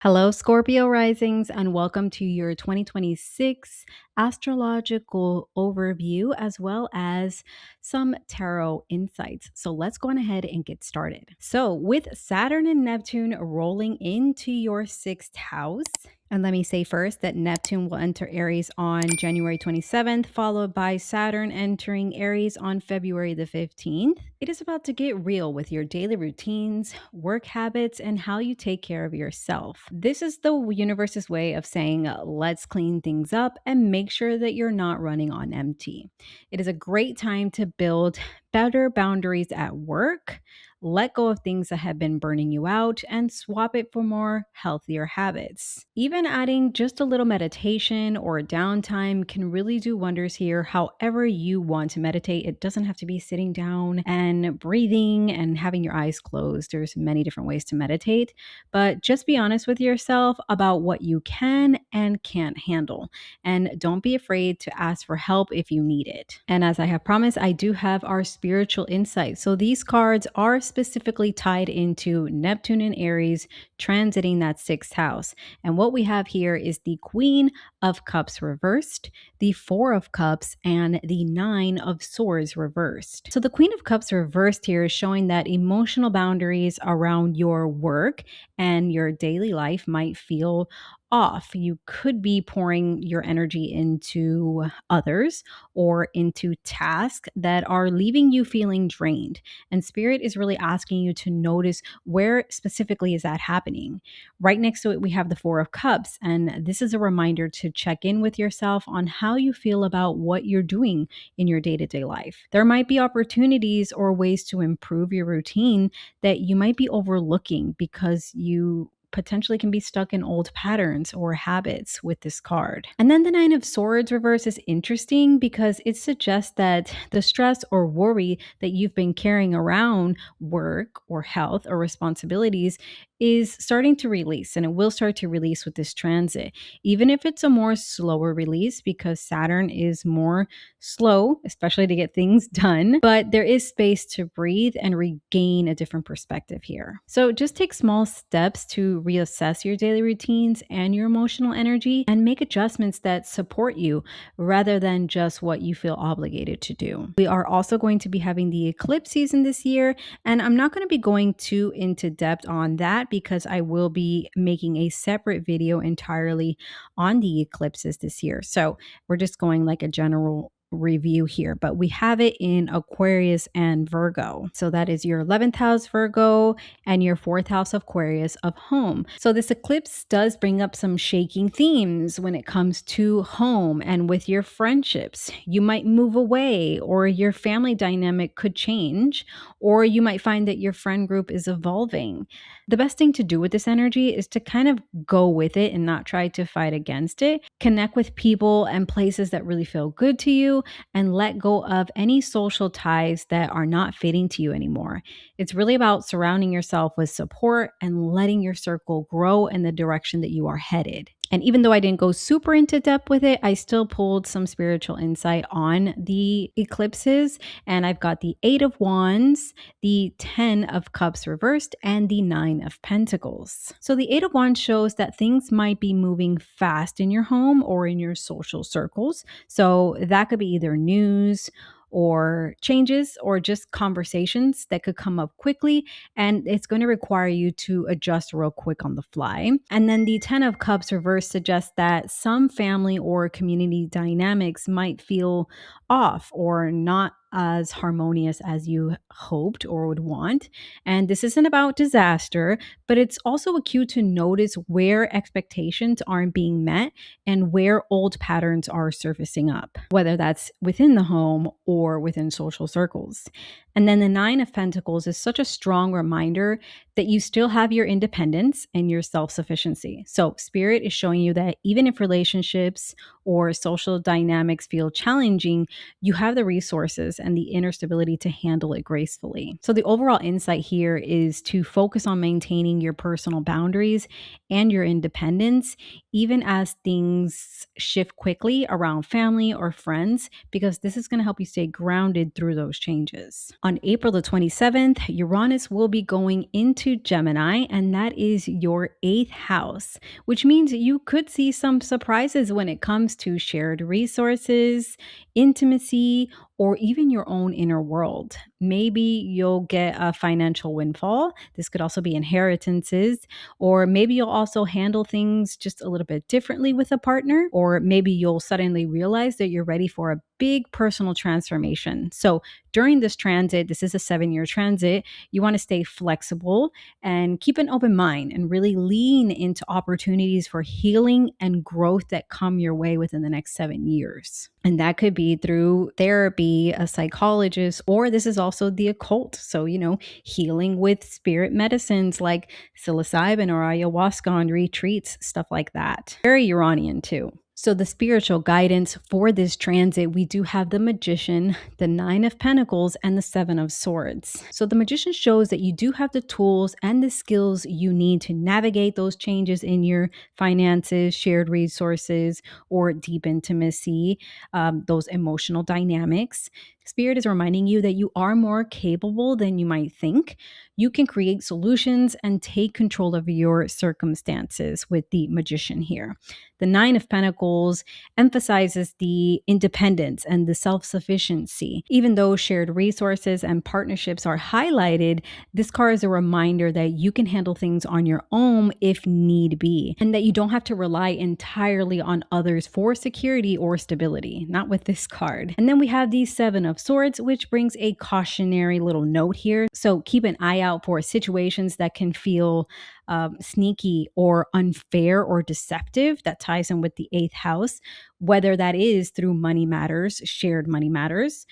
Hello, Scorpio risings, and welcome to your 2026 astrological overview as well as some tarot insights. So let's go on ahead and get started. So, with Saturn and Neptune rolling into your sixth house, and let me say first that Neptune will enter Aries on January 27th, followed by Saturn entering Aries on February the 15th. It is about to get real with your daily routines, work habits, and how you take care of yourself. This is the universe's way of saying, let's clean things up and make sure that you're not running on empty. It is a great time to build better boundaries at work, let go of things that have been burning you out, and swap it for more healthier habits. Even adding just a little meditation or downtime can really do wonders here. However, you want to meditate, it doesn't have to be sitting down and breathing and having your eyes closed. There's many different ways to meditate, but just be honest with yourself about what you can and can't handle. And don't be afraid to ask for help if you need it. And as I have promised, I do have our spiritual insight. So these cards are specifically tied into Neptune and Aries transiting that sixth house. And what we have here is the Queen of Cups reversed, the Four of Cups, and the Nine of Swords reversed. So the Queen of Cups reversed here is showing that emotional boundaries around your work and your daily life might feel off. You could be pouring your energy into others or into tasks that are leaving you feeling drained. And Spirit is really asking you to notice where specifically is that happening. Right next to it, we have the Four of Cups. And this is a reminder to check in with yourself on how you feel about what you're doing in your day to day life. There might be opportunities or ways to improve your routine that you might be overlooking because you potentially can be stuck in old patterns or habits with this card. And then the Nine of Swords reverse is interesting because it suggests that the stress or worry that you've been carrying around work or health or responsibilities is starting to release, and it will start to release with this transit, even if it's a more slower release because Saturn is more slow, especially to get things done, but there is space to breathe and regain a different perspective here. So just take small steps to reassess your daily routines and your emotional energy and make adjustments that support you rather than just what you feel obligated to do. We are also going to be having the eclipse season this year, and I'm not going to be going too into depth on that because I will be making a separate video entirely on the eclipses this year. So we're just going like a general review here, but we have it in Aquarius and Virgo. So that is your 11th house Virgo and your 4th house of Aquarius of home. So this eclipse does bring up some shaking themes when it comes to home and with your friendships. You might move away, or your family dynamic could change, or you might find that your friend group is evolving. The best thing to do with this energy is to kind of go with it and not try to fight against it. Connect with people and places that really feel good to you and let go of any social ties that are not fitting to you anymore. It's really about surrounding yourself with support and letting your circle grow in the direction that you are headed. And even though I didn't go super into depth with it, I still pulled some spiritual insight on the eclipses. And I've got the Eight of Wands, the 10 of Cups reversed, and the Nine of Pentacles. So the Eight of Wands shows that things might be moving fast in your home or in your social circles. So that could be either news or changes or just conversations that could come up quickly, and it's going to require you to adjust real quick on the fly. And then the 10 of Cups reverse suggests that some family or community dynamics might feel off or not as harmonious as you hoped or would want. And this isn't about disaster, but it's also a cue to notice where expectations aren't being met and where old patterns are surfacing up, whether that's within the home or within social circles. And then the Nine of Pentacles is such a strong reminder that you still have your independence and your self-sufficiency. So Spirit is showing you that even if relationships or social dynamics feel challenging, you have the resources and the inner stability to handle it gracefully. So the overall insight here is to focus on maintaining your personal boundaries and your independence, even as things shift quickly around family or friends, because this is going to help you stay grounded through those changes. On April the 27th, Uranus will be going into Gemini, and that is your eighth house, which means you could see some surprises when it comes to shared resources, intimacy, or even your own inner world. Maybe you'll get a financial windfall. This could also be inheritances, or maybe you'll also handle things just a little bit differently with a partner, or maybe you'll suddenly realize that you're ready for a big personal transformation. So during this transit, this is a 7-year transit, you want to stay flexible and keep an open mind and really lean into opportunities for healing and growth that come your way within the next 7 years. And that could be through therapy, a psychologist, or this is also the occult. So, healing with spirit medicines like psilocybin or ayahuasca on retreats, stuff like that. Very Uranian too. So the spiritual guidance for this transit, we do have the Magician, the Nine of Pentacles, and the Seven of Swords. So the Magician shows that you do have the tools and the skills you need to navigate those changes in your finances, shared resources, or deep intimacy, those emotional dynamics. Spirit is reminding you that you are more capable than you might think. You can create solutions and take control of your circumstances with the Magician here. The Nine of Pentacles emphasizes the independence and the self-sufficiency. Even though shared resources and partnerships are highlighted, this card is a reminder that you can handle things on your own if need be, and that you don't have to rely entirely on others for security or stability. Not with this card. And then we have the Seven of Swords, which brings a cautionary little note here. So keep an eye out for situations that can feel sneaky or unfair or deceptive. That ties in with the eighth house, whether that is through money matters, shared money matters,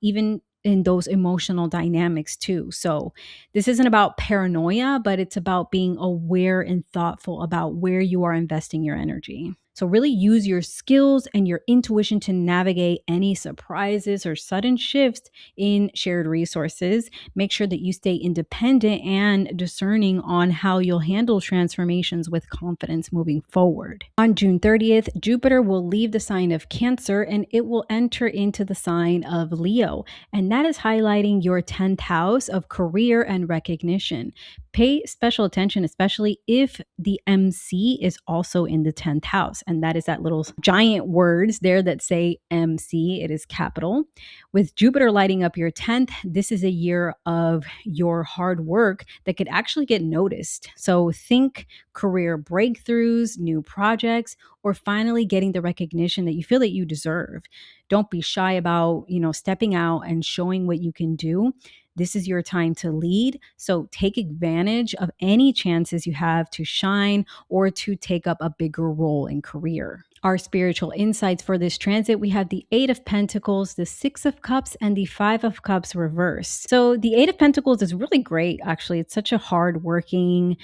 even in those emotional dynamics too. So this isn't about paranoia, but it's about being aware and thoughtful about where you are investing your energy. So really use your skills and your intuition to navigate any surprises or sudden shifts in shared resources. Make sure that you stay independent and discerning on how you'll handle transformations with confidence moving forward. On June 30th, Jupiter will leave the sign of Cancer and it will enter into the sign of Leo. And that is highlighting your 10th house of career and recognition. Pay special attention, especially if the MC is also in the 10th house. And that is that little giant words there that say MC. It is capital. With Jupiter lighting up your 10th, this is a year of your hard work that could actually get noticed. So think career breakthroughs, new projects, or finally getting the recognition that you feel that you deserve. Don't be shy about, stepping out and showing what you can do. This is your time to lead. So take advantage of any chances you have to shine or to take up a bigger role in career. Our spiritual insights for this transit, we have the Eight of Pentacles, the Six of Cups, and the Five of Cups reversed. So the Eight of Pentacles is really great, actually. It's such a hard-working,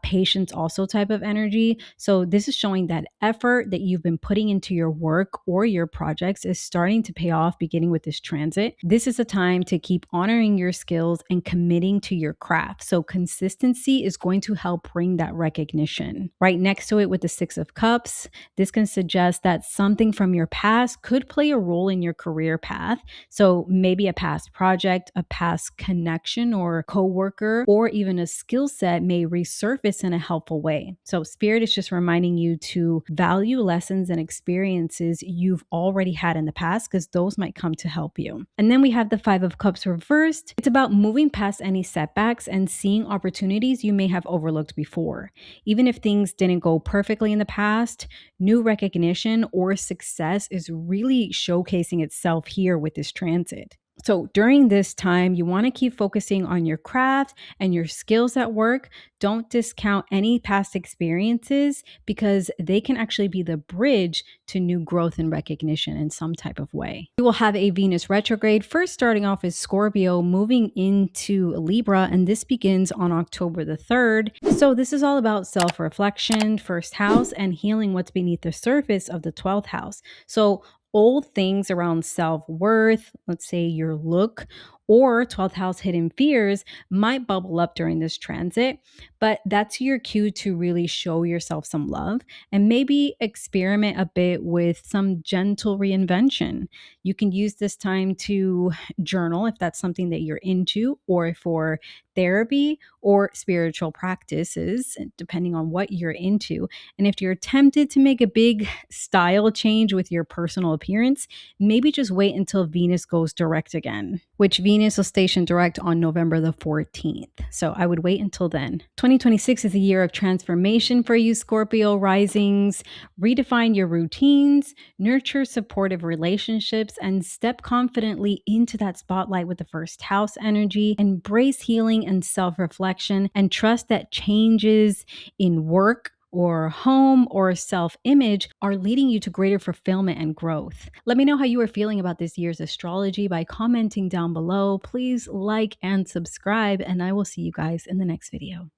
patience also type of energy. So this is showing that effort that you've been putting into your work or your projects is starting to pay off beginning with this transit. This is a time to keep honoring your skills and committing to your craft. So consistency is going to help bring that recognition. Right next to it with the Six of Cups, this can suggest that something from your past could play a role in your career path. So maybe a past project, a past connection or coworker, or even a skill set may resurface in a helpful way. So Spirit is just reminding you to value lessons and experiences you've already had in the past, because those might come to help you. And then we have the Five of Cups reversed. It's about moving past any setbacks and seeing opportunities you may have overlooked before. Even if things didn't go perfectly in the past, new recognition or success is really showcasing itself here with this transit. So during this time, you want to keep focusing on your craft and your skills at work. Don't discount any past experiences because they can actually be the bridge to new growth and recognition in some type of way. We will have a Venus retrograde, first starting off as Scorpio, moving into Libra, and this begins on October the 3rd. So this is all about self-reflection, first house, and healing what's beneath the surface of the 12th house. So old things around self-worth, let's say your look, or 12th house hidden fears might bubble up during this transit, but that's your cue to really show yourself some love and maybe experiment a bit with some gentle reinvention. You can use this time to journal if that's something that you're into, or for therapy or spiritual practices, depending on what you're into. And if you're tempted to make a big style change with your personal appearance, maybe just wait until Venus goes direct again, which Venus will station direct on November the 14th. So I would wait until then. 2026 is a year of transformation for you, Scorpio risings. Redefine your routines, nurture supportive relationships, and step confidently into that spotlight with the first house energy. Embrace healing and self reflection, and trust that changes in work or home or self image are leading you to greater fulfillment and growth. Let me know how you are feeling about this year's astrology by commenting down below. Please like and subscribe, and I will see you guys in the next video.